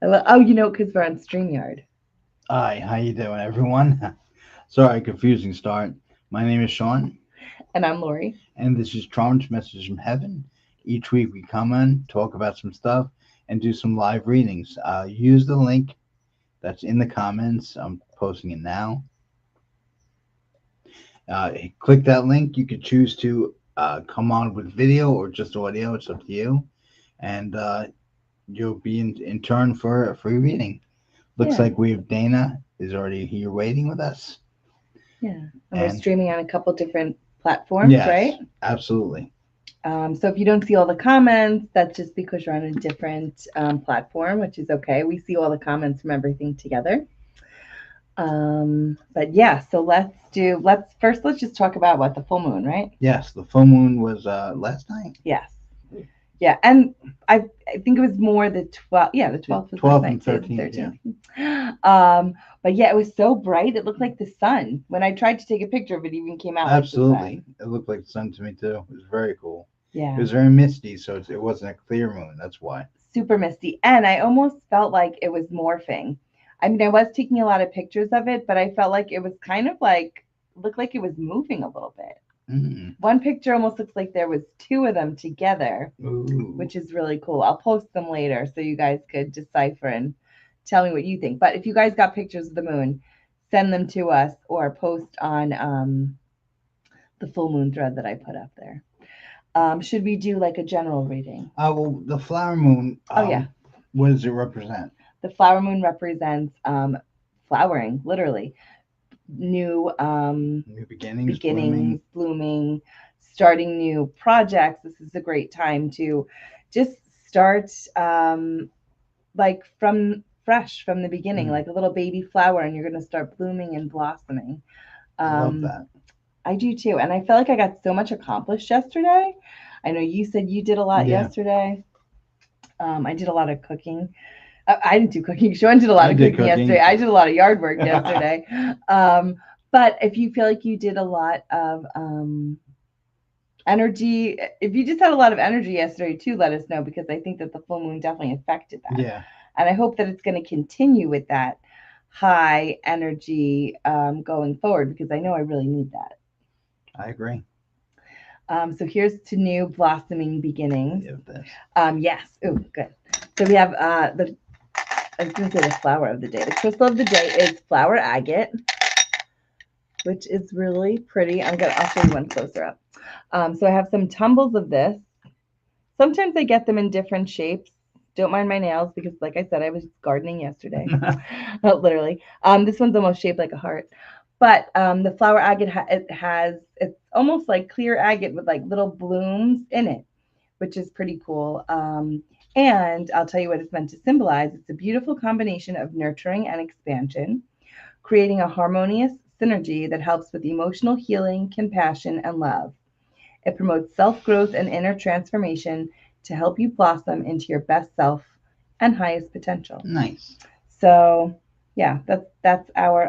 Oh, because we're on StreamYard. Hi, how you doing, everyone? Sorry, confusing start. My name is Shaun, And I'm Lori. and this is Trump's Message from Heaven. Each week we come on, talk about some stuff, and do some live readings. Use the link that's in the comments. I'm posting it now. Click that link. You could choose to come on with video or just audio. It's up to you. And you'll be in turn for a free reading. Looks Yeah, like we have Dana is already here waiting with us. yeah. And we're And streaming on a couple different platforms, right? yes, absolutely. So if you don't see all the comments, that's just because you're on a different platform, which is okay. We see all the comments from everything together. But yeah, so let's just talk about what the full moon, right? Yes, the full moon was last night. Yes. Yeah, and I think it was more the 12th. Yeah, the 12th was last 12th night. and Today's the 13th, yeah. 13th. But yeah, it was so bright. It looked like the sun. When I tried to take a picture of it, even came out like the Absolutely. sun. It looked like the sun to me, too. It was very cool. It Yeah, was very misty, so it wasn't a clear moon. That's why. super misty. And I almost felt like it was morphing. I mean, I was taking a lot of pictures of it, but I felt like it was kind of like looked like it was moving a little bit. Mm. One picture almost looks like there was two of them together, Ooh. which is really cool. I'll post them later so you guys could decipher and tell me what you think. But if you guys got pictures of the moon, send them to us or post on the full moon thread that I put up there. Should we do like a general reading? Well, the flower moon, Oh, yeah. what does it represent? The flower moon represents flowering, literally. New New beginnings, beginnings, blooming. blooming, starting new projects. This is a great time to just start like from fresh from the beginning, Mm. like a little baby flower, and you're going to start blooming and blossoming. I love Um, that. I do too. And I feel like I got so much accomplished yesterday. I know you said you did a lot Yeah, yesterday. I did a lot of cooking. I didn't do cooking. Sean did a lot I of did cooking yesterday. cooking. I did a lot of yard work yesterday. Um, but if you feel like you did a lot of energy, if you just had a lot of energy yesterday too, let us know because I think that the full moon definitely affected that. Yeah, And I hope that it's going to continue with that high energy going forward because I know I really need that. I agree. So here's to new blossoming beginnings. We have this. Yes. Oh, good. So we have I was going to say the flower of the day. The crystal of the day is flower agate, which is really pretty. I'll show you one closer up. So I have some tumbles of this. Sometimes I get them in different shapes. Don't mind my nails because, like I said, I was gardening yesterday, literally. This one's almost shaped like a heart. But the flower agate it's almost like clear agate with like little blooms in it, which is pretty cool. And I'll tell you what it's meant to symbolize. It's a beautiful combination of nurturing and expansion, creating a harmonious synergy that helps with emotional healing, compassion, and love. It promotes self growth and inner transformation to help you blossom into your best self and highest potential. Nice. So, yeah, that's our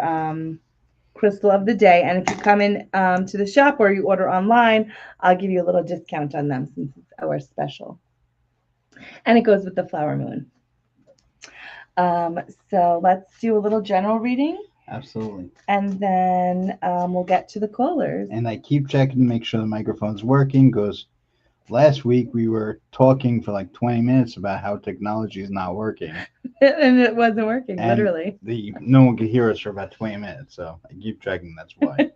crystal of the day. And if you come in to the shop or you order online, I'll give you a little discount on them since it's our special. And it goes with the flower moon. Um, so let's do a little general reading Absolutely. and then we'll get to the callers. And I keep checking to make sure the microphone's working because last week we were talking for like 20 minutes about how technology is not working, And it wasn't working, and literally. the no one could hear us for about 20 minutes. So I keep checking. That's why.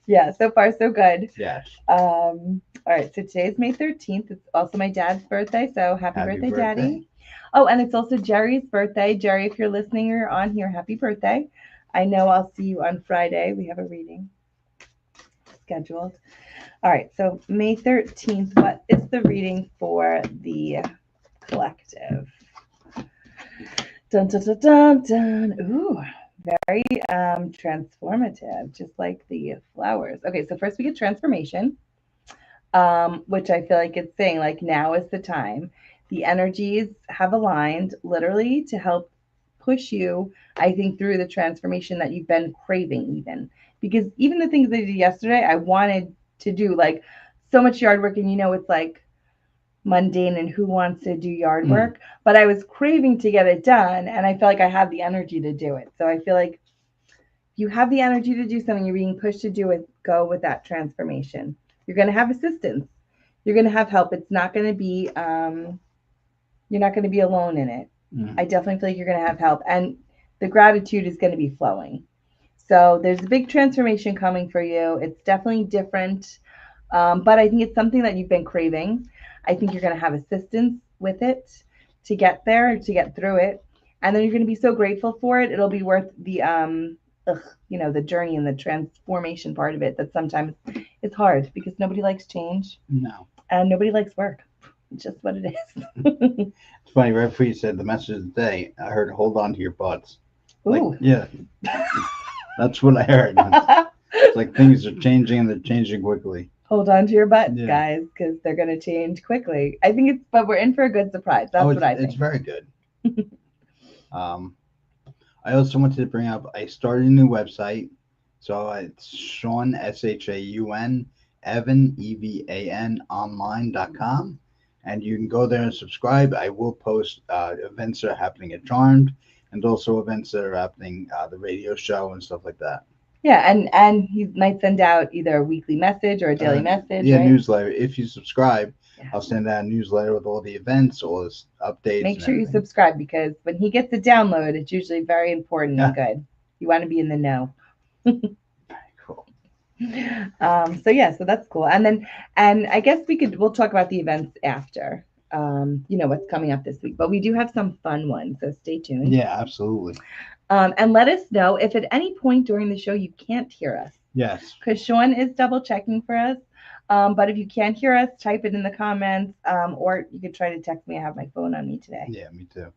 Yeah, so far so good. Yes. All right, so today's May 13th. It's also my dad's birthday, so happy Happy birthday, Daddy. birthday. Oh, and it's also Jerry's birthday. Jerry, if you're listening or on here, happy birthday. I know I'll see you on Friday. We have a reading scheduled. All right, so May 13th, what is the reading for the collective? Dun dun dun dun dun. Ooh, very transformative, just like the flowers. Okay, so first we get transformation, which I feel like it's saying like now is the time. The energies have aligned literally to help push you, I think, through the transformation that you've been craving, even because even the things I did yesterday, I wanted to do like so much yard work, and it's like mundane and who wants to do yard Mm. work, but I was craving to get it done, and I feel like I have the energy to do it. So I feel like you have the energy to do something, you're being pushed to do it, go with that transformation. You're going to have assistance. You're going to have help. It's not going to be, you're not going to be alone in it. Mm. I definitely feel like you're going to have help. And the gratitude is going to be flowing. So there's a big transformation coming for you. It's definitely different. But I think it's something that you've been craving. I think you're going to have assistance with it to get there, to get through it. And then you're going to be so grateful for it. It'll be worth the, the journey and the transformation part of it. That sometimes it's hard because nobody likes change No. and nobody likes work. It's just what it is. It's funny, right before you said the message of the day, I heard hold on to your butts. Like, Ooh. yeah, that's what I heard. It's like things are changing and they're changing quickly. Hold on to your butts, Yeah. guys, because they're going to change quickly. I think but we're in for a good surprise. That's Oh, what I it's think. very good. I also wanted to bring up, I started a new website. So it's Shaun, Shaun, Evan, Evan, online.com. And you can go there and subscribe. I will post events that are happening at Charmed and also events that are happening, the radio show and stuff like that. Yeah, and he might send out either a weekly message or a daily message, Yeah, right? newsletter. If you subscribe, Yeah. I'll send out a newsletter with all the events, all the updates. Make and sure you everything. subscribe because when he gets a download, it's usually very important and good. You want to be in the know. Cool. So that's cool. And I guess we'll talk about the events after. What's coming up this week, but we do have some fun ones, so stay tuned. Yeah, absolutely. And let us know if at any point during the show you can't hear us. Yes. Because Shaun is double checking for us. But if you can't hear us, type it in the comments, or you could try to text me. I have my phone on me today. Yeah, me too.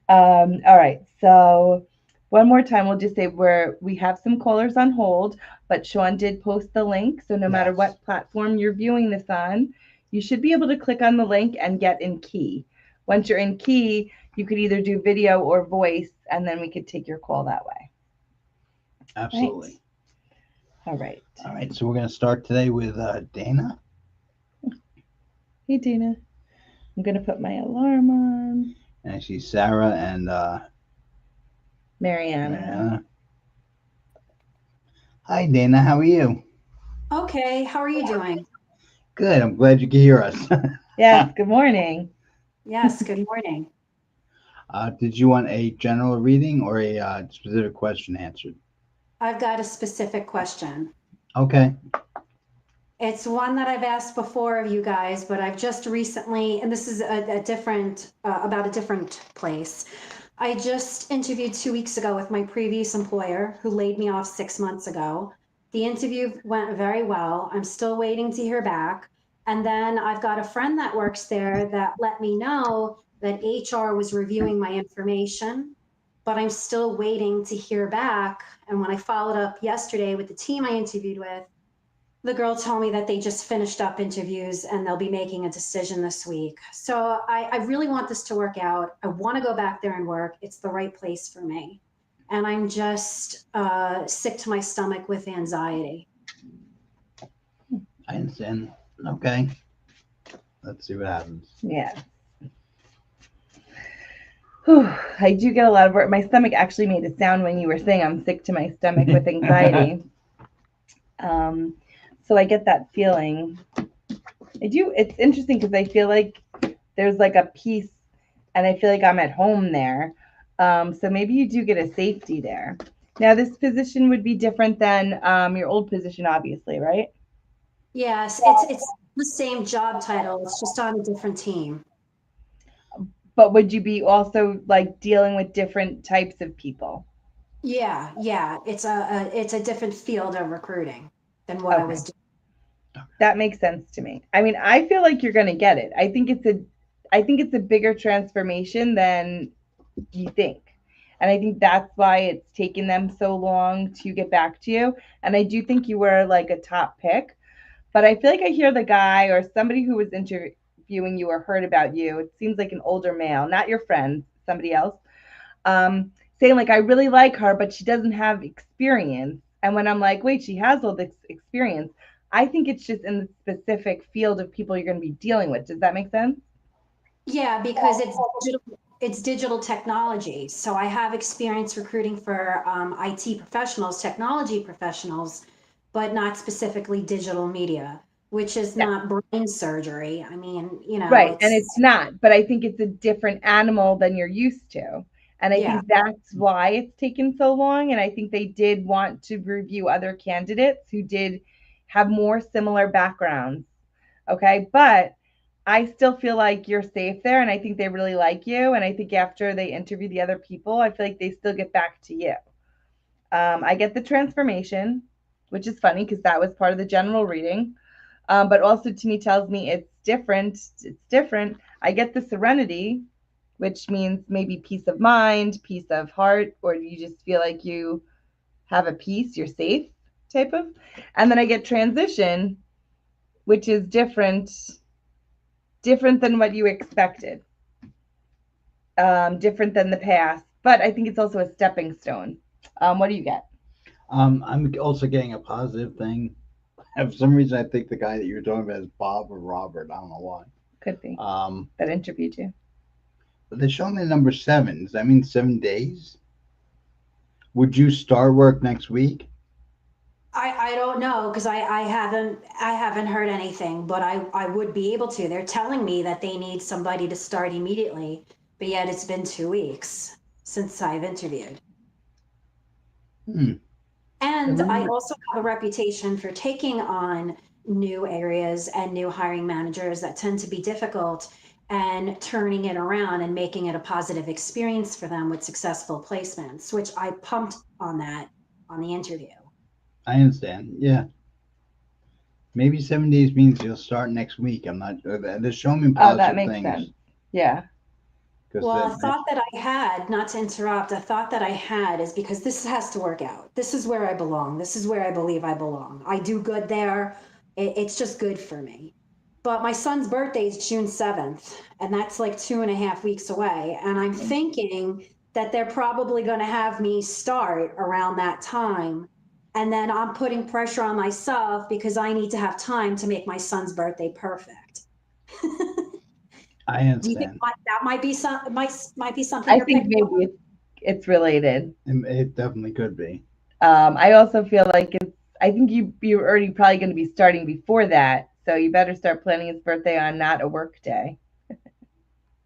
All right. So one more time, we'll just say we have some callers on hold, but Shaun did post the link. So no matter Yes. what platform you're viewing this on, you should be able to click on the link and get in key. Once you're in key, you could either do video or voice, and then we could take your call that way. Absolutely. All right. All right. So we're going to start today with Dana. Hey, Dana. I'm going to put my alarm on. And I see Sarah and Mariana. Mariana. Hi, Dana. How are you? Okay, how are you doing? Good. I'm glad you can hear us. Yes, good morning. Yes, good morning. Did you want a general reading or a specific question answered? I've got a specific question. Okay. It's one that I've asked before of you guys, but I've just recently, and this is about a different place. I just interviewed 2 weeks ago with my previous employer who laid me off 6 months ago. The interview went very well. I'm still waiting to hear back. And then I've got a friend that works there that let me know that HR was reviewing my information, but I'm still waiting to hear back. And when I followed up yesterday with the team I interviewed with, the girl told me that they just finished up interviews and they'll be making a decision this week. So I really want this to work out. I want to go back there and work. It's the right place for me. And I'm just sick to my stomach with anxiety. I understand. Okay. Let's see what happens. Yeah. Whew, I do get a lot of work. My stomach actually made a sound when you were saying I'm sick to my stomach with anxiety. So I get that feeling. I do. It's interesting because I feel like there's like a peace and I feel like I'm at home there. So maybe you do get a safety there. Now, this position would be different than your old position, obviously, right? Yes, it's the same job title. It's just on a different team. But would you be also like dealing with different types of people? Yeah. It's a different field of recruiting than what I was doing. That makes sense to me. I mean, I feel like you're going to get it. I think it's a bigger transformation than you think. And I think that's why it's taken them so long to get back to you. And I do think you were like a top pick. But I feel like I hear the guy or somebody who was interviewing you or heard about you. It seems like an older male, not your friend, somebody else, saying like, I really like her, but she doesn't have experience. And when I'm like, wait, she has all this experience, I think it's just in the specific field of people you're going to be dealing with. Does that make sense? Yeah, because it's digital technology. So I have experience recruiting for IT professionals, technology professionals, but not specifically digital media, which is Yeah. not brain surgery. I mean, Right. And it's it's not, but I think it's a different animal than you're used to. And I yeah. think that's why it's taken so long. And I think they did want to review other candidates who did have more similar backgrounds. Okay. But I still feel like you're safe there. And I think they really like you. And I think after they interview the other people, I feel like they still get back to you. I get the transformation, which is funny because that was part of the general reading. But also to me tells me it's different. It's different. I get the serenity, which means maybe peace of mind, peace of heart, or you just feel like you have a peace, you're safe type of. And then I get transition, which is different than what you expected, different than the past. But I think it's also a stepping stone. What do you get? I'm also getting a positive thing. For some reason, I think the guy that you're talking about is Bob or Robert. I don't know why. Could be Um, that interviewed you. but they show me number 7. Does that mean 7 days? Would you start work next week? I don't know because I haven't heard anything, but I would be able to. They're telling me that they need somebody to start immediately, but yet it's been 2 weeks since I've interviewed. Hmm. And I Everyone- also have a reputation for taking on new areas and new hiring managers that tend to be difficult and turning it around and making it a positive experience for them with successful placements, which I pumped on that on the interview. I understand. Yeah. Maybe 7 days means you'll start next week. I'm not. They're showing me Oh, that positive makes sense. things Yeah. because Well, a thought that I had, not to interrupt, a thought that I had is because this has to work out. This is where I belong. This is where I believe I belong. I do good there. It's just good for me. But my son's birthday is June 7th, and that's like 2.5 weeks away. And I'm thinking that they're probably going to have me start around that time. And then I'm putting pressure on myself because I need to have time to make my son's birthday perfect. I Do you think understand. that might be something I you're think picking up? maybe it's related. It definitely could be. I also feel like it's. I think you're already probably going to be starting before that, so you better start planning his birthday on not a work day.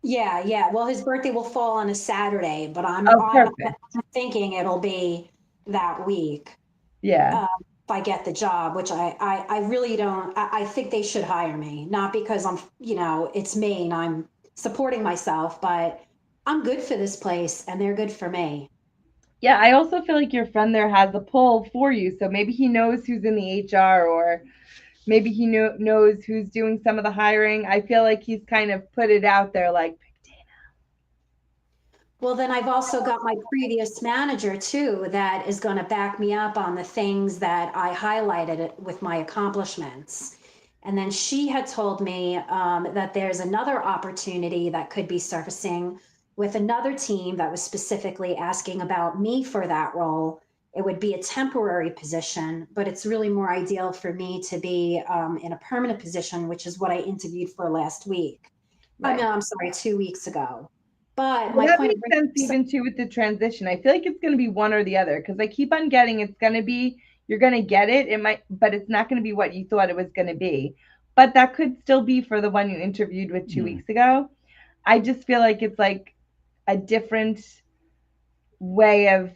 Yeah, yeah. Well, his birthday will fall on a Saturday, but I'm Oh, I'm perfect. thinking it'll be that week Yeah, if I get the job, which I really don't. I think they should hire me, not because it's me and I'm supporting myself, but I'm good for this place and they're good for me. yeah. I also feel like your friend there has a pull for you, so maybe he knows who's in the HR, or maybe he knows who's doing some of the hiring. I feel like he's kind of put it out there, like, Well, then I've also got my previous manager too that is going to back me up on the things that I highlighted with my accomplishments. And then she had told me that there's another opportunity that could be surfacing with another team that was specifically asking about me for that role. It would be a temporary position, but it's really more ideal for me to be in a permanent position, which is what I interviewed for last week. I right. mean, I'm sorry, 2 weeks ago. But Well, my that point of makes sense even too with the transition. I feel like it's going to be one or the other because I keep on getting it's going to be you're going to get it. It might, but it's not going to be what you thought it was going to be. But that could still be for the one you interviewed with two Hmm. weeks ago. I just feel like it's like a different way of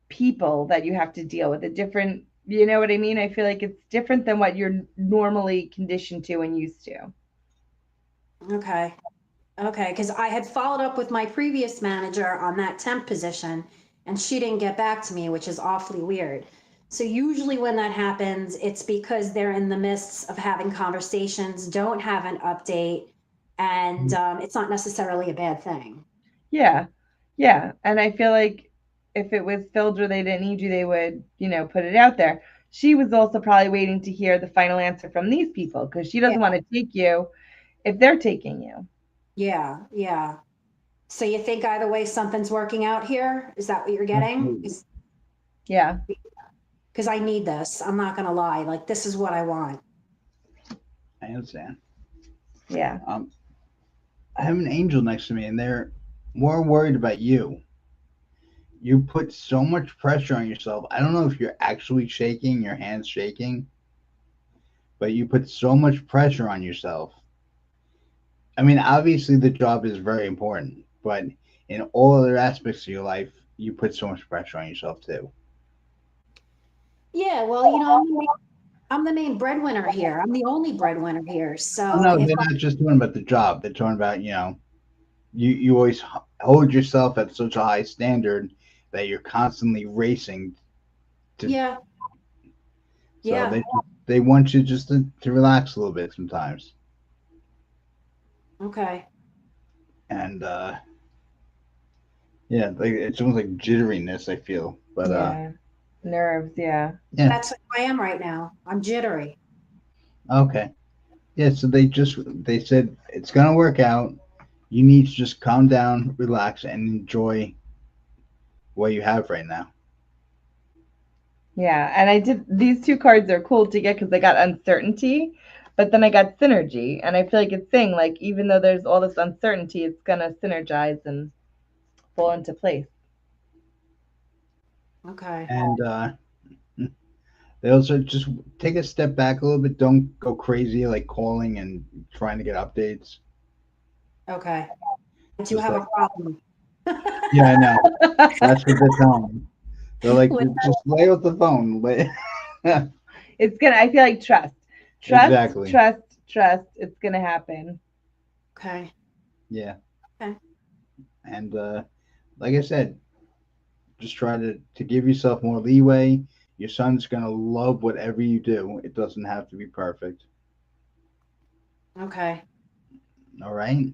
people that you have to deal with. A different, you know what I mean? I feel like it's different than what you're normally conditioned to and used to. okay. Okay, because I had followed up with my previous manager on that temp position and she didn't get back to me, which is awfully weird. So usually when that happens, it's because they're in the midst of having conversations, don't have an update, and it's not necessarily a bad thing. Yeah. Yeah. And I feel like if it was filled or they didn't need you, they would, put it out there. She was also probably waiting to hear the final answer from these people because she Yeah, doesn't want to take you if they're taking you. yeah, yeah. So you think either way something's working out here? Is that what you're getting? Absolutely. Is Yeah. because I need this. I'm not gonna lie. Like, this is what I want. I understand. Yeah. I have an angel next to me, and they're more worried about you. You put so much pressure on yourself. I don't know if you're actually shaking, your hands shaking, but you put so much pressure on yourself. I mean, obviously the job is very important, but in all other aspects of your life, you put so much pressure on yourself too. Yeah, well, I'm the main breadwinner here. I'm the only breadwinner here. Oh, So no, if they're not just talking about the job. They're talking about, you always hold yourself at such a high standard that you're constantly racing to. yeah, So yeah, they want you just to relax a little bit sometimes. okay. And yeah, like it's almost like jitteriness. I feel, but Yeah. Nerves. Yeah. yeah, That's what I am right now. I'm jittery. okay, yeah. So they said it's gonna work out. You need to just calm down, relax, and enjoy what you have right now. Yeah. And I did, these two cards are cool to get because I got uncertainty, but then I got synergy. And I feel like it's saying, like, even though there's all this uncertainty, it's going to synergize and fall into place. Okay. And they also just take a step back a little bit. Don't go crazy like calling and trying to get updates. Okay. I do Just have like, a problem. yeah, I know. That's what they're telling me. They're like, With- just lay off the phone. It's going to, I feel like trust, Exactly. trust. It's going to happen. Okay. Yeah. Okay. And like I said, just try to give yourself more leeway. Your son's gonna love whatever you do. It doesn't have to be perfect. Okay. All right.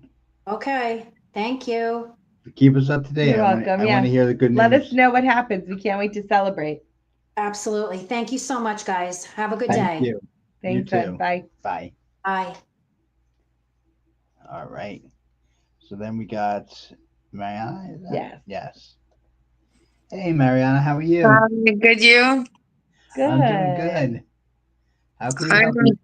Okay. Thank you. Keep us up to date. You're welcome. I want Yeah. to hear the good Let us news. know what happens. We can't wait to celebrate. Absolutely. Thank you so much, guys. Have a good Thank day. you. You Thanks, Ed. too. Bye. Bye. Bye. All right. So then we got Mariana. Is that? Yes. Yes. Hey, Mariana. How are you? Good you? I'm doing Good. good. How can we I'm help you?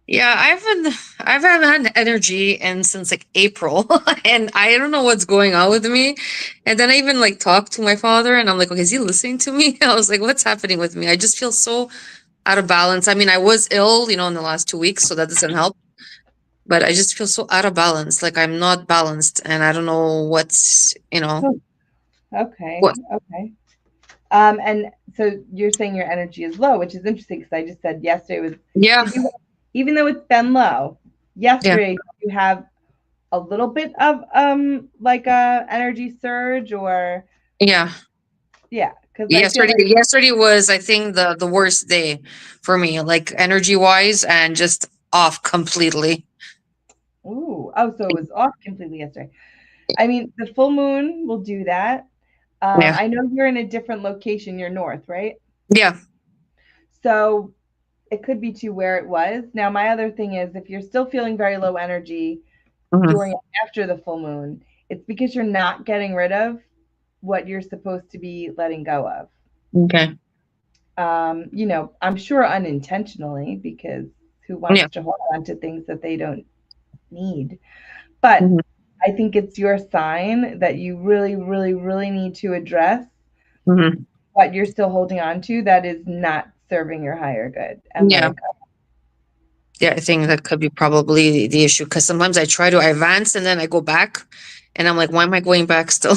yeah, I haven't had energy and since like April and I don't know what's going on with me. And then I even like talked to my father and I'm like, okay, is he listening to me? I was like, what's happening with me? I just feel so out of balance. I mean, I was ill, in the last 2 weeks, so that doesn't help. But I just feel so out of balance. Like I'm not balanced and I don't know Okay. what Okay. And so you're saying your energy is low, which is interesting because I just said yesterday was, yeah, did you, even though it's been low, yeah, yesterday you have a little bit of like a energy surge or yeah. yeah, because I feel Yesterday, like yesterday was, I think, the worst day for me, like energy wise, and just off completely. so it was off completely yesterday. I mean, the full moon will do that. Yeah, I know you're in a different location. You're north, right? yeah, So it could be to where it was. Now, my other thing is if you're still feeling very low energy hmm, during after the full moon, it's because you're not getting rid of what you're supposed to be letting go of. okay, I'm sure unintentionally because who yeah, wants to hold on to things that they don't need? But hmm, I think it's your sign that you really, really, really need to address hmm, what you're still holding on to that is not serving your higher good and let yeah, it go. yeah. I think that could be probably the issue because sometimes I advance and then I go back, and I'm like, why am I going back still?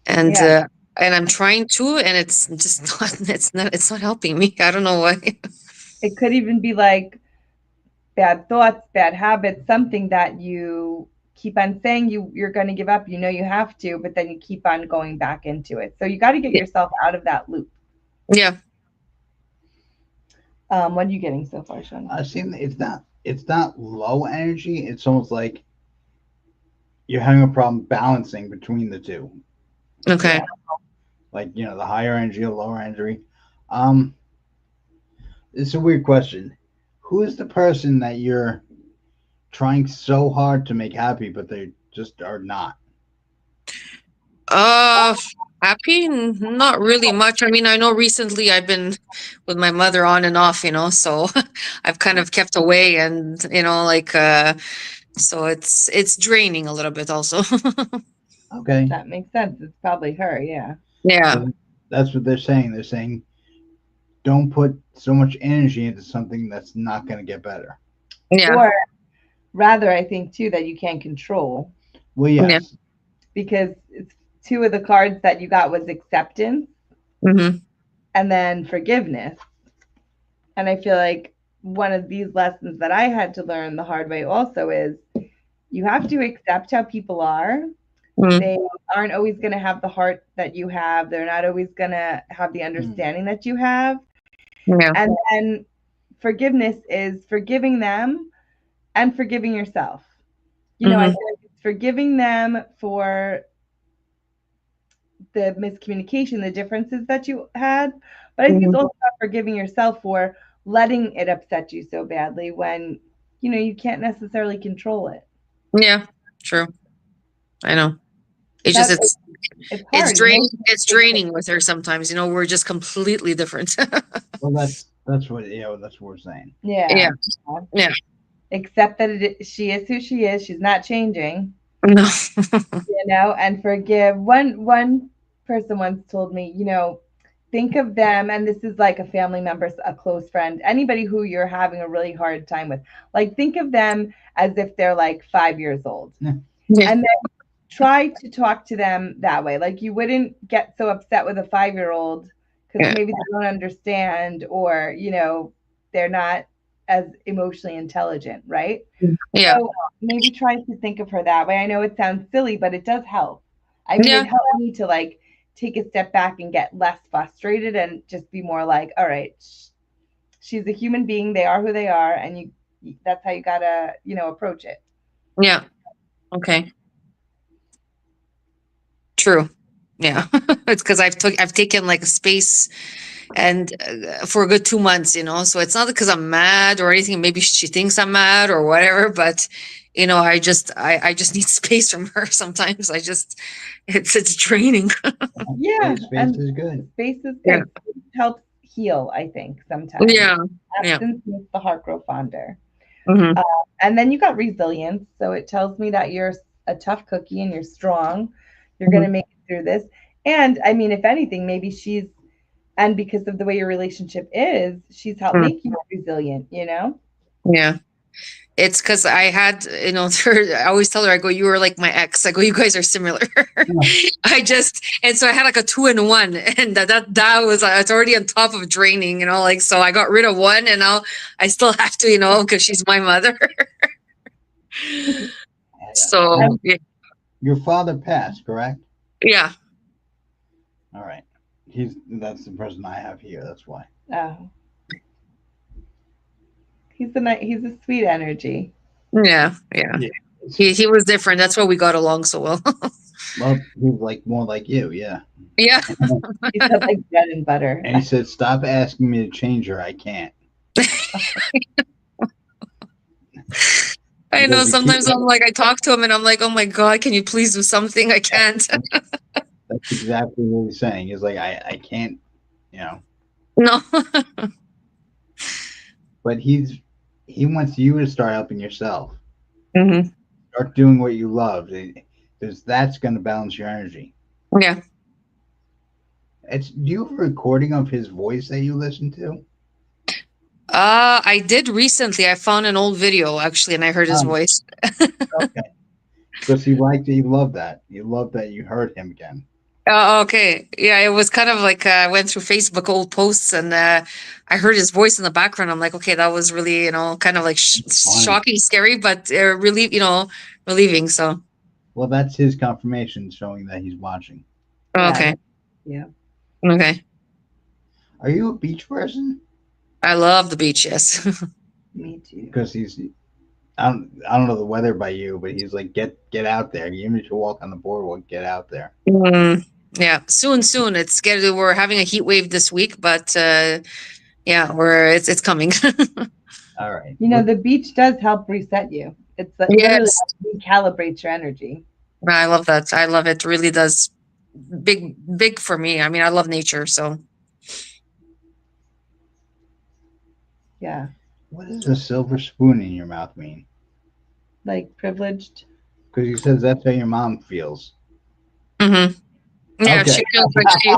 And Yeah. uh, and I'm trying to, and it's just not helping me. I don't know why. It could even be like bad thoughts, bad habits, something that you keep on saying you're going to give up, you have to, but then you keep on going back into it. So you got to get Yeah, yourself out of that loop. yeah, What are you getting so far, Shaun? I see. It's not low energy. It's almost like you're having a problem balancing between the two. okay. Yeah. Like the higher energy or lower energy. Um, it's a weird question. Who is the person that you're trying so hard to make happy, but they just are not? Uh, Happy? Not really much. I mean, I know recently I've been with my mother on and off, so I've kind of kept away and, like, so it's draining a little bit also. Okay. That makes sense. It's probably her. Yeah. Yeah. So that's what they're saying. They're saying don't put so much energy into something that's not going to get better. Yeah. Or rather, I think too that you can't control, Well, Yeah. yes. because it's two of the cards that you got was acceptance Hmm. and then forgiveness. And I feel like one of these lessons that I had to learn the hard way also is you have to accept how people are. Hmm. They aren't always going to have the heart that you have. They're not always going to have the understanding that you have. Yeah. And then forgiveness is forgiving them and forgiving yourself. I Hmm. feel like it's forgiving them for the miscommunication, the differences that you had. But I think it's Hmm. also about forgiving yourself for letting it upset you so badly when, you can't necessarily control it. Yeah. True. I know. It's just That it's it's it's hard. draining. It's draining with her sometimes. We're just completely different. Well, that's what that's what we're saying. Yeah. Yeah. Yeah. Except that she is who she is. She's not changing. No. And forgive. One person once told me, think of them, and this is like a family member, a close friend, anybody who you're having a really hard time with. Like, think of them as if they're like 5 years old. Yeah. Yeah. And then try to talk to them that way. Like, you wouldn't get so upset with a 5-year-old because Yeah. maybe they don't understand, or, they're not as emotionally intelligent, right? Yeah. So maybe try to think of her that way. I know it sounds silly, but it does help. I mean, Yeah. it helped me to like take a step back and get less frustrated and just be more like, all right, she's a human being. They are who they are, and that's how you gotta, approach it. Yeah. Okay. True. Yeah. It's because I've taken like a space and for a good 2 months, so it's not because I'm mad or anything. Maybe she thinks I'm mad or whatever, but I just need space from her sometimes. It's draining. Yeah, Space and is good. space is Yeah. good. Space helps heal, I think, sometimes. Yeah. Yeah. Absence makes the heart grow fonder. Hmm. And then you got resilience. So it tells me that you're a tough cookie and you're strong. You're going to Hmm. make it through this. And I mean, if anything, maybe and because of the way your relationship is, she's helped make you more resilient, Yeah. It's because I had, I always tell her, I go, you were like my ex. I go, you guys are similar. And so I had like a 2-in-1, and that was, it's already on top of draining, like, so I got rid of one, and now I still have to, because she's my mother. So, Now, yeah. your father passed, correct? Yeah. All right. That's the person I have here. That's why. Oh, he's a sweet energy. Yeah. Yeah. He was different. That's why we got along so well. Well, he's like more like you, yeah. Yeah. He said like bread and butter. And he said, "Stop asking me to change her. I can't." I know. Because you keep- Sometimes I'm like, I talk to him and I'm like, oh my God, can you please do something? I can't. That's exactly what he's saying. He's like, I can't, No. But he wants you to start helping yourself. Hmm. Start doing what you love, because that's going to balance your energy. Yeah. Do you have a recording of his voice that you listen to? I did recently. I found an old video actually, and I heard his voice. Okay. Because he liked it. He loved that. He loved that you heard him again. Oh, okay. Yeah, it was kind of like I went through Facebook old posts, and I heard his voice in the background. I'm like, okay, that was really, kind of like shocking, scary, but really, relieving. So, Well, that's his confirmation showing that he's watching. Yeah. okay. Yeah. Okay. Are you a beach person? I love the beach. Yes. Me too. Because I don't know the weather by you, but he's like, get out there. Even if you walk on the boardwalk, get out there. Yeah. Soon. We're having a heat wave this week, but yeah, it's coming. All right. The beach does help reset you. It's literally Yes. recalibrates your energy. I love that. I love it. Really does. big for me. I mean, I love nature, so Yeah. What does a silver spoon in your mouth mean? Like privileged. Because he says that's how your mom feels. hmm yeah, Okay. she feels like she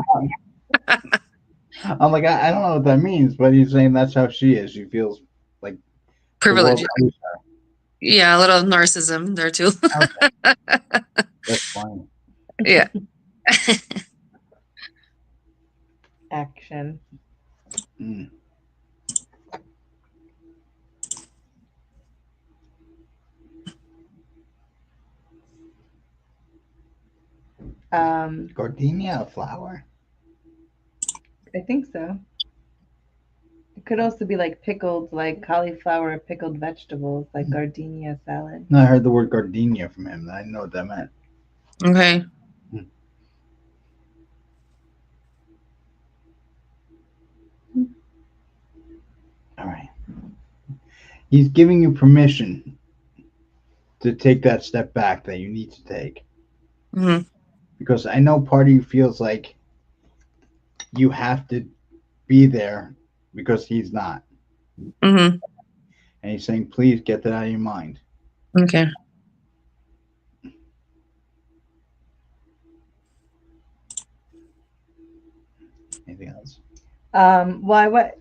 I'm like, I don't know what that means, but he's saying that's how she is. She feels like the world privileged. owes Yeah, a little narcissism there too. her. Okay, that's fine. Yeah. Action. Mm. Gardenia, a flower? I think so. It could also be like pickled, like cauliflower pickled vegetables, like gardenia salad. No, I heard the word gardenia from him. I didn't know what that meant. Okay. Mm. All right. He's giving you permission to take that step back that you need to take. hmm Because I know part of you feels like you have to be there because he's not. hmm And he's saying, please get that out of your mind. Okay. Anything else? What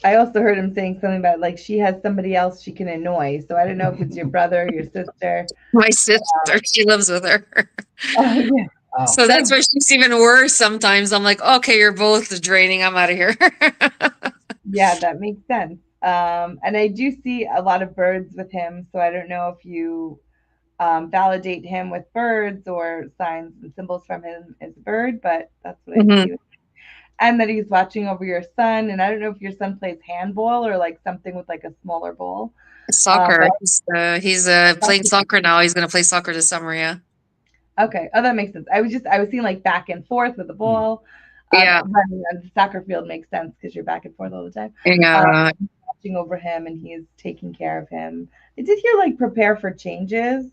I also heard him saying something about like she has somebody else she can annoy. So I don't know if it's your brother, your sister. My sister, she lives with her. Oh yeah. Oh, So that's why she's even worse sometimes. I'm like, okay, you're both draining. I'm out of here. Yeah, that makes sense. And I do see a lot of birds with him, so I don't know if you validate him with birds or signs and symbols from him as a bird, but that's what I hmm see. And that he's watching over your son, and I don't know if your son plays handball or like something with like a smaller ball. Soccer. But He's playing soccer now. He's gonna play soccer this summer. Yeah. okay, oh, that makes sense. I was seeing like back and forth with the hmm. ball. Yeah. Running on the soccer field makes sense because you're back and forth all the time. Yeah. Watching over him, and he's taking care of him. I did hear like prepare for changes.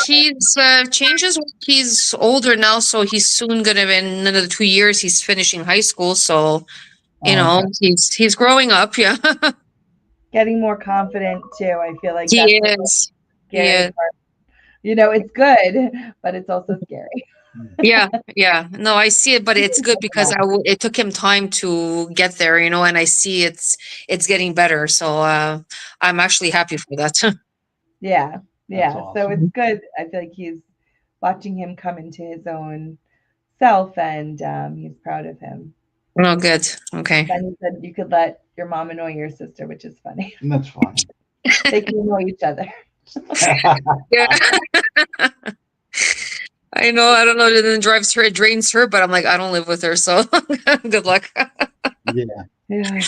He's changes. He's older now, so he's soon gonna be in another 2 years. He's finishing high school, so Oh, okay. he's growing up. Yeah, Getting more confident too. I feel like he that's the is. He scary is. part. It's good, but it's also scary. Hmm. Yeah, yeah. No, I see it, but it's good because it took him time to get there, and I see it's getting better. So I'm actually happy for that. Yeah, That's yeah. So it's awesome. good. I feel like he's watching him come into his own self, and he's proud of him. Oh, good. Okay. Then you said you could let your mom annoy your sister, which is funny. That's funny. They can annoy each other. Yeah. I know. I don't know. It then drives her, it drains her, but I'm like, I don't live with her, so good luck. Yeah. Yeah,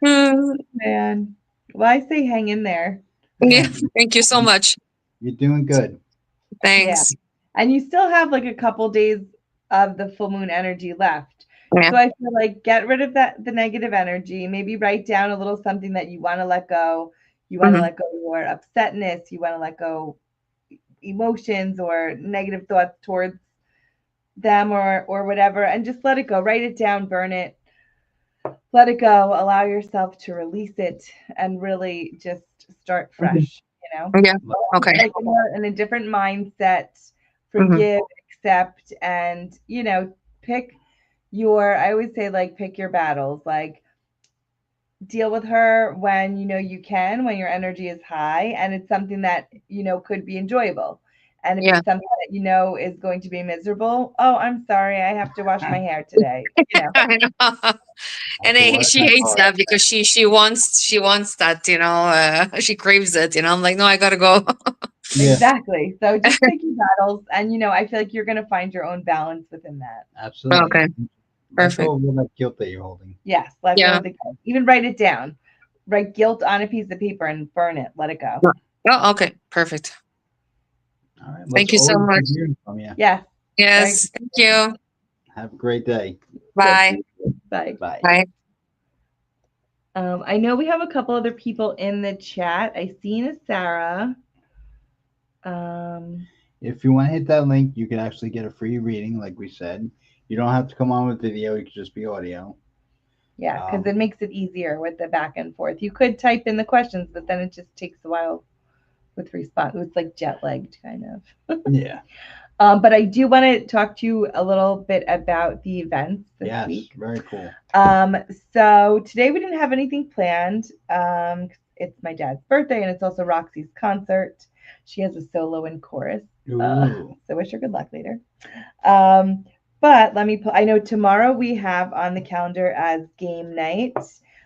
Mm, man. Well, I say hang in there. yeah. Thank you so much. You're doing good. Yeah. Thanks. And you still have like a couple days of the full moon energy left. Yeah. So I feel like get rid of the negative energy. Maybe write down a little something that you want to let go. You want to Mhm. let go your upsetness. You want to let go emotions or negative thoughts towards them or whatever, and just let it go. Write it down, burn it, let it go. Allow yourself to release it and really just start Mhm. fresh. You know, Yeah. Okay. like in a different mindset. hmm Forgive, accept, and pick your. I always say like pick your battles. Like deal with her when you can, when your energy is high, and it's something that could be enjoyable. And if Yeah. it's something that is going to be miserable, oh, I'm sorry, I have to wash my hair today. I know. And Have to work she my hates car. that because she wants that, she craves it, I'm like, no, I gotta go. Yeah, Exactly. So just pick your battles, and I feel like you're going to find your own balance within that. absolutely. Okay, Let go perfect. of all that guilt that you're holding. Yes, let go Yeah. of the guilt. Even write it down. Write guilt on a piece of paper and burn it. Let it go. Oh, okay, perfect. All right. Thank Let's you so always much. be hearing from you. Yes. Very Yes, thank you. Have a great day. Bye. good. Bye. Bye. Bye. I know we have a couple other people in the chat. I seen a Sarah. Um, if you want to hit that link, you can actually get a free reading, like we said. You don't have to come on with video; it could just be audio. Yeah, because it makes it easier with the back and forth. You could type in the questions, but then it just takes a while with response. It's like jet lagged kind of. Yeah. But I do want to talk to you a little bit about the events this Yes. week. Very cool. So today we didn't have anything planned. It's my dad's birthday and it's also Roxy's concert. She has a solo and chorus. Ooh. So wish her good luck later. But let me put, I know tomorrow we have on the calendar as game night,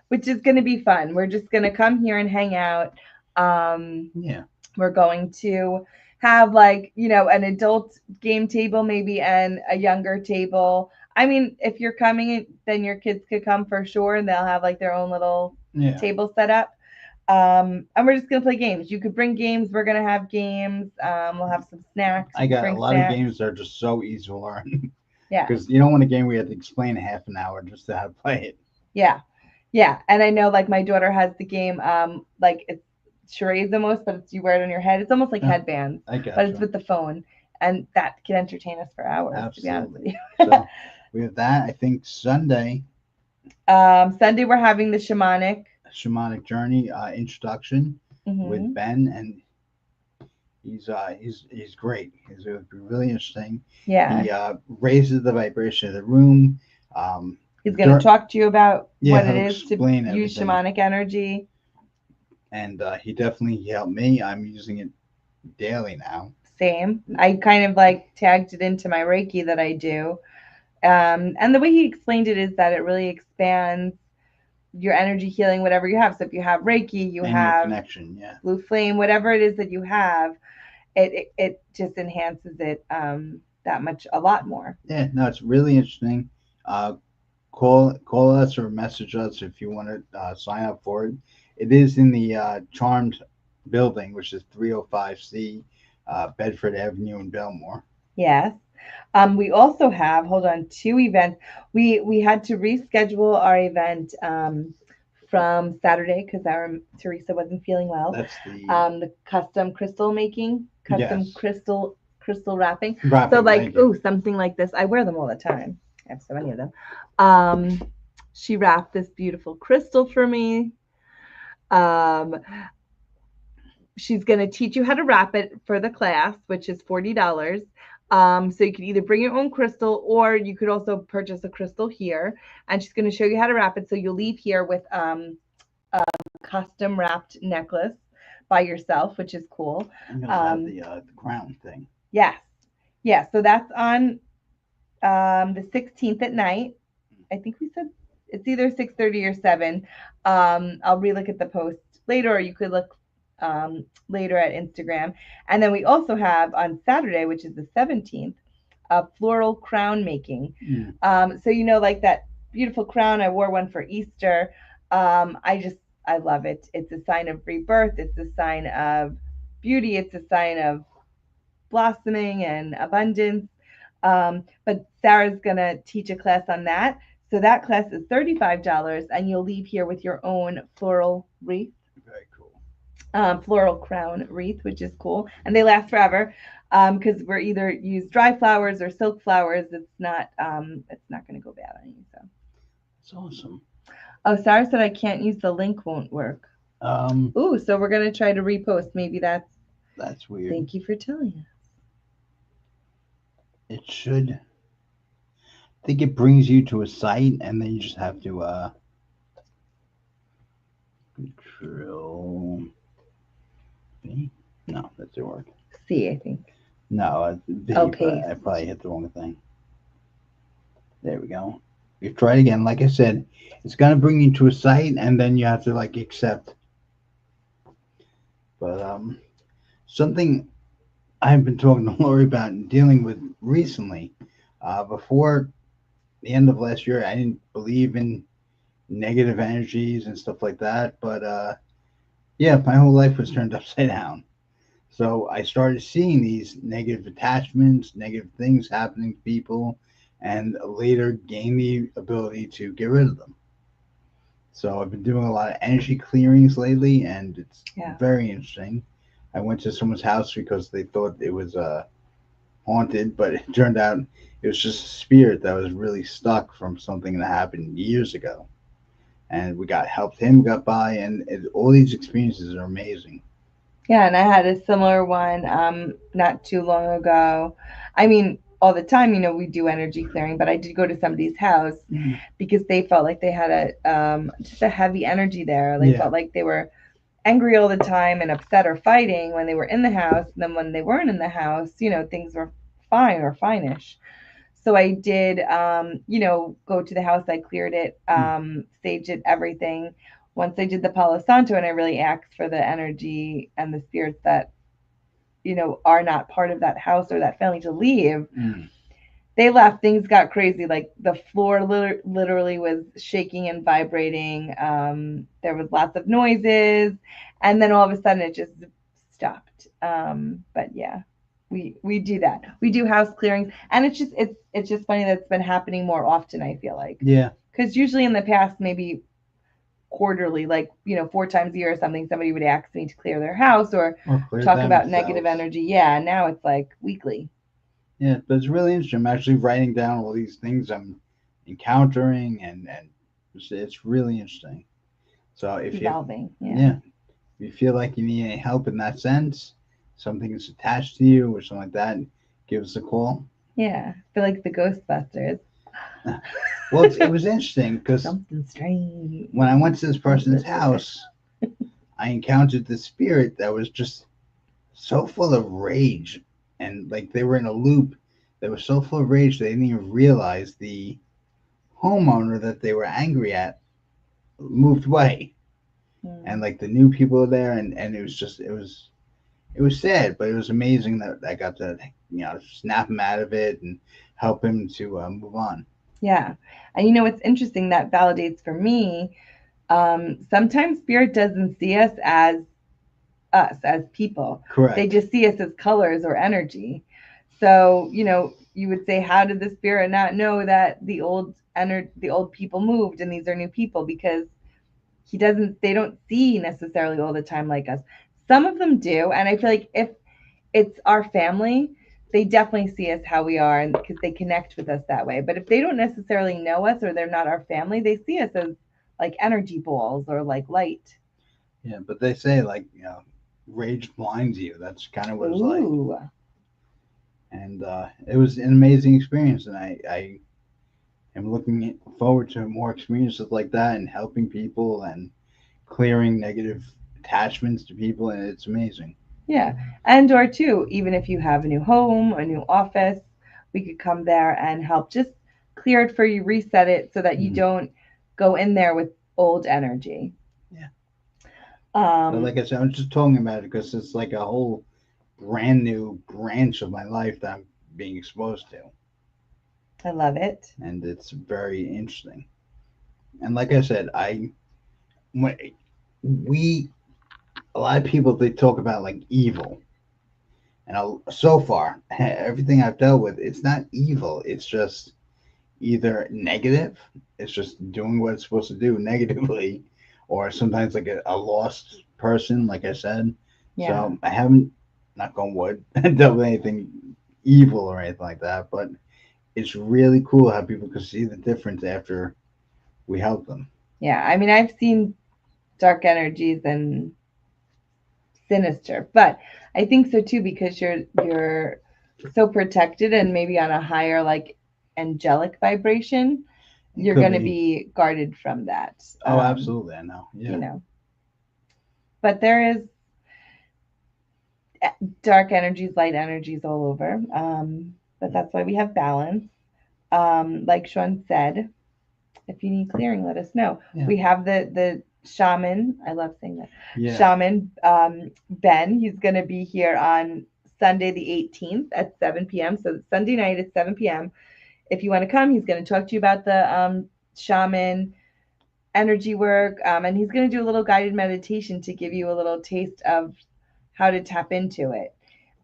which is going to be fun. We're just going to come here and hang out. Yeah. We're going to have like, an adult game table maybe and a younger table. I mean, if you're coming, then your kids could come for sure and they'll have like their own little table set up. And we're just going to play games. You could bring games. We're going to have games. We'll have some snacks. I got a lot of games that are just so easy to learn. Yeah. Because you don't want a game where you have to explain half an hour just to how to play it. Yeah. Yeah. And I know like my daughter has the game, like it's charades almost, but it's you wear it on your head. It's almost like headbands, but it's with the phone. And that can entertain us for hours, to be honest with you. So we have that. I think Sunday. Sunday we're having the shamanic Journey introduction with Ben, and he's great. He's really interesting. Yeah. He raises the vibration of the room. He's going to talk to you about what it is to everything. use shamanic energy. And he definitely helped me. I'm using it daily now. Same. I kind of like tagged it into my Reiki that I do. And the way he explained it is that it really expands your energy healing, whatever you have. So if you have Reiki, you have connection, blue flame, whatever it is that you have, it just enhances it that much, a lot more. Yeah, no, it's really interesting. Call us or message us if you want to sign up for it. It is in the Charmed building, which is 305C Bedford Avenue in Belmore. Yes. We also have, hold on, 2 events. We had to reschedule our event from Saturday because our Teresa wasn't feeling well. That's the custom crystal making, crystal wrapping. Wrapping, so like, something like this. I wear them all the time. I have so many of them. She wrapped this beautiful crystal for me. She's going to teach you how to wrap it for the class, which is $40. So you can either bring your own crystal or you could also purchase a crystal here. And she's going to show you how to wrap it. So you'll leave here with a custom wrapped necklace by yourself, which is cool. And the crown thing. Yes. Yeah. So that's on the 16th at night. I think we said it's either 6:30 or 7. I'll relook at the post later, or you could look later at Instagram. And then we also have on Saturday, which is the 17th, a floral crown making. So like that beautiful crown, I wore one for Easter. I love it. It's a sign of rebirth. It's a sign of beauty. It's a sign of blossoming and abundance. But Sarah's gonna teach a class on that. So that class is $35, and you'll leave here with your own floral wreath. Very cool. Floral crown wreath, which is cool, and they last forever because we're either use dry flowers or silk flowers. It's not going to go bad on you. So it's awesome. Oh, Sarah said I can't use the link, won't work. So we're gonna try to repost. Maybe that's weird. Thank you for telling us. It should. I think it brings you to a site, and then you just have to Control V. No, that didn't work. C, I think. No, V, paste. I probably hit the wrong thing. There we go. You try it again. Like I said, it's gonna bring you to a site, and then you have to like accept. But something I've been talking to Lori about and dealing with recently. Before the end of last year, I didn't believe in negative energies and stuff like that. But my whole life was turned upside down. So I started seeing these negative attachments, negative things happening to people, and later gained the ability to get rid of them. So I've been doing a lot of energy clearings lately, and it's very interesting. I went to someone's house because they thought it was haunted, but it turned out it was just a spirit that was really stuck from something that happened years ago. And we got helped him got by, and all these experiences are amazing. Yeah, and I had a similar one not too long ago. I mean, all the time, we do energy clearing, but I did go to somebody's house because they felt like they had a just a heavy energy there. They Yeah. felt like they were angry all the time and upset or fighting when they were in the house. And then when they weren't in the house, things were fine or finish. So I did, go to the house. I cleared it, staged it, everything. Once I did the Palo Santo and I really asked for the energy and the spirits that, are not part of that house or that family to leave, Mm. they left. Things got crazy. Like the floor literally was shaking and vibrating. There was lots of noises. And then all of a sudden it just stopped. But yeah, we do that. We do house clearings, and it's just funny that it's been happening more often. I feel like, Yeah. because usually in the past, maybe quarterly, like 4 times a year or something, somebody would ask me to clear their house or Or clear talk about negative themselves. energy. Yeah, now it's like weekly. Yeah, but it's really interesting. I'm actually writing down all these things I'm encountering, and it's really interesting. So if you, Evolving. Yeah. yeah, if you feel like you need any help in that sense, something is attached to you or something like that, give us a call. Yeah. I feel like the Ghostbusters. Well, it was interesting because Something strange. when I went to this person's house, I encountered this spirit that was just so full of rage, and like they were in a loop. They were so full of rage they didn't even realize the homeowner that they were angry at moved away, and Hmm. like the new people were there, and it was sad, but it was amazing that I got to snap him out of it and help him to move on. Yeah. And what's interesting that validates for me, sometimes spirit doesn't see us as people. They Correct. just see us as colors or energy. So, you would say, how did the spirit not know that the old people moved and these are new people? Because they don't see necessarily all the time like us. Some of them do. And I feel like if it's our family, they definitely see us how we are and because they connect with us that way. But if they don't necessarily know us or they're not our family, they see us as like energy balls or like light. Yeah, but they say like rage blinds you. That's kind of what it's like, Ooh. and it was an amazing experience, and I am looking forward to more experiences like that and helping people and clearing negative attachments to people, and it's amazing. Yeah. And or two, even if you have a new home, a new office, we could come there and help just clear it for you, reset it so that you Mm. don't go in there with old energy. Yeah. But Um, like I said, I'm just talking about it because it's like a whole brand new branch of my life that I'm being exposed to, I love it. and it's very interesting. And like I said, when we a lot of people they talk about like evil, and so far everything I've dealt with, it's not evil. It's just either negative, it's just doing what it's supposed to do negatively, or sometimes like a lost person, like I said. Yeah. So I haven't, knock on wood, dealt with anything evil or anything like that, but it's really cool how people can see the difference after we help them. Yeah. I mean, I've seen dark energies and sinister, but I think so too because you're so protected and maybe on a higher like angelic vibration, It you're could going to be. be guarded from that. Oh, absolutely, I know. You Yeah. know, but there is dark energies, light energies all over. But that's why we have balance. Like Shaun said, if you need clearing, let us know. Yeah. We have the shaman. I love saying that. Yeah. Shaman Ben. He's going to be here on Sunday the 18th at 7 p.m. So Sunday night at 7 p.m. If you want to come, he's going to talk to you about the shaman energy work, and he's going to do a little guided meditation to give you a little taste of how to tap into it.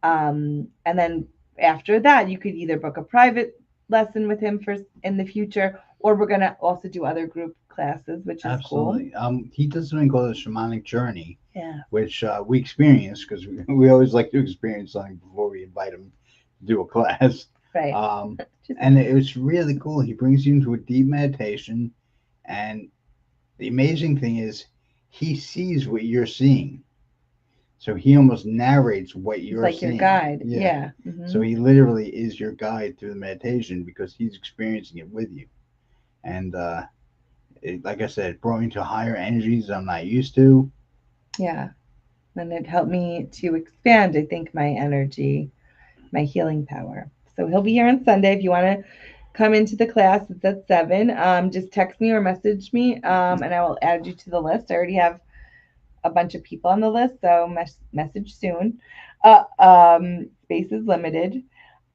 And then after that, you could either book a private lesson with him for in the future, or we're going to also do other group classes, which is cool. Absolutely. He does something called a shamanic journey, Yeah. which we experience because we always like to experience something before we invite him to do a class. Right. And it was really cool. He brings you into a deep meditation, and the amazing thing is he sees what you're seeing. So he almost narrates what It's you're like seeing. your guide. Yeah. Yeah. Mhm. So he literally is your guide through the meditation because he's experiencing it with you. And like I said, it brought me to higher energies I'm not used to. Yeah. And it helped me to expand, I think, my energy, my healing power. So he'll be here on Sunday. If you want to come into the class, it's at 7. Just text me or message me, and I will add you to the list. I already have a bunch of people on the list, so message soon. Space is limited.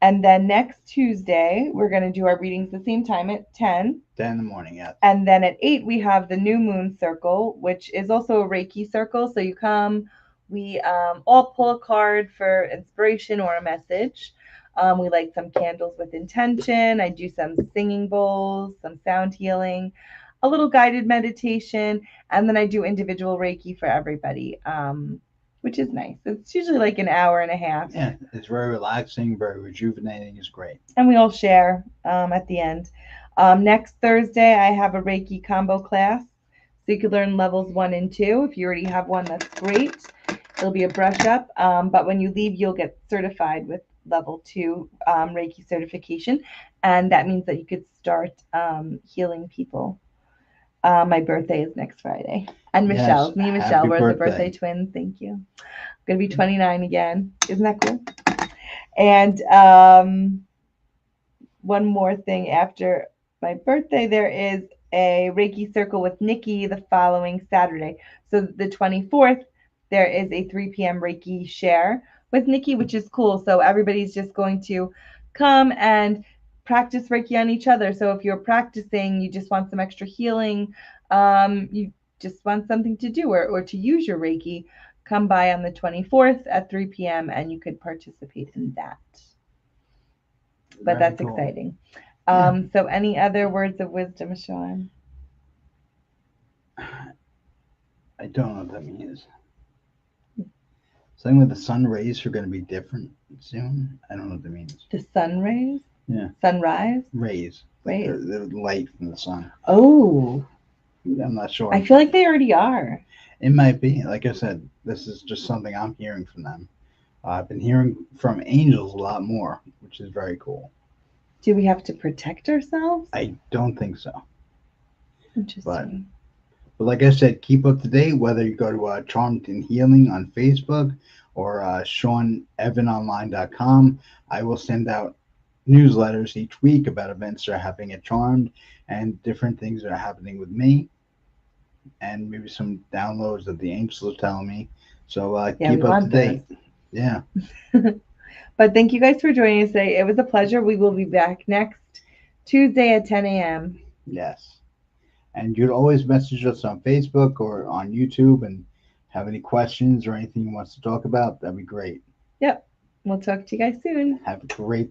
And then next Tuesday, we're going to do our readings the same time at 10. 10 in the morning, yeah. And then at 8, we have the new moon circle, which is also a Reiki circle. So you come, we all pull a card for inspiration or a message. We light some candles with intention. I do some singing bowls, some sound healing, a little guided meditation, and then I do individual Reiki for everybody, which is nice. It's usually like an hour and a half. Yeah, it's very relaxing, very rejuvenating. It's great. And we all share at the end. Next Thursday, I have a Reiki combo class. So you could learn levels 1 and 2. If you already have one, that's great. It'll be a brush up. But when you leave, you'll get certified with level 2 Reiki certification. And that means that you could start healing people. My birthday is next Friday. And Yes, Michelle's. Me and happy Michelle, we're the birthday. birthday twins. Thank you. I'm going to be 29 again. Isn't that cool? And one more thing after my birthday, there is a Reiki circle with Nikki the following Saturday. So the 24th, there is a 3 p.m. Reiki share with Nikki, which is cool. So everybody's just going to come and practice Reiki on each other. So if you're practicing, you just want some extra healing, you just want something to do or to use your Reiki, come by on the 24th at 3 p.m. and you could participate in that. But Very that's cool. exciting. Yeah. So any other words of wisdom, Shaun? I don't know what that means. Something with the sun rays are going to be different soon. I don't know what that means. The sun rays? Yeah. Sunrise? Rays. Like Rays. the light from the sun. Oh, I'm not sure. I feel like they already are. It might be. Like I said, this is just something I'm hearing from them. I've been hearing from angels a lot more, which is very cool. Do we have to protect ourselves? I don't think so. Interesting. But like I said, keep up to date, whether you go to Charmed and Healing on Facebook or ShaunEvanOnline.com. I will send out newsletters each week about events that are happening at Charmed and different things that are happening with me and maybe some downloads that the angels are telling me. So Yeah, keep we up to want date. Yeah. But thank you guys for joining us today. It was a pleasure. We will be back next Tuesday at 10 a.m. Yes. And you'd always message us on Facebook or on YouTube and have any questions or anything you want us to talk about. That'd be great. Yep. We'll talk to you guys soon. Have a great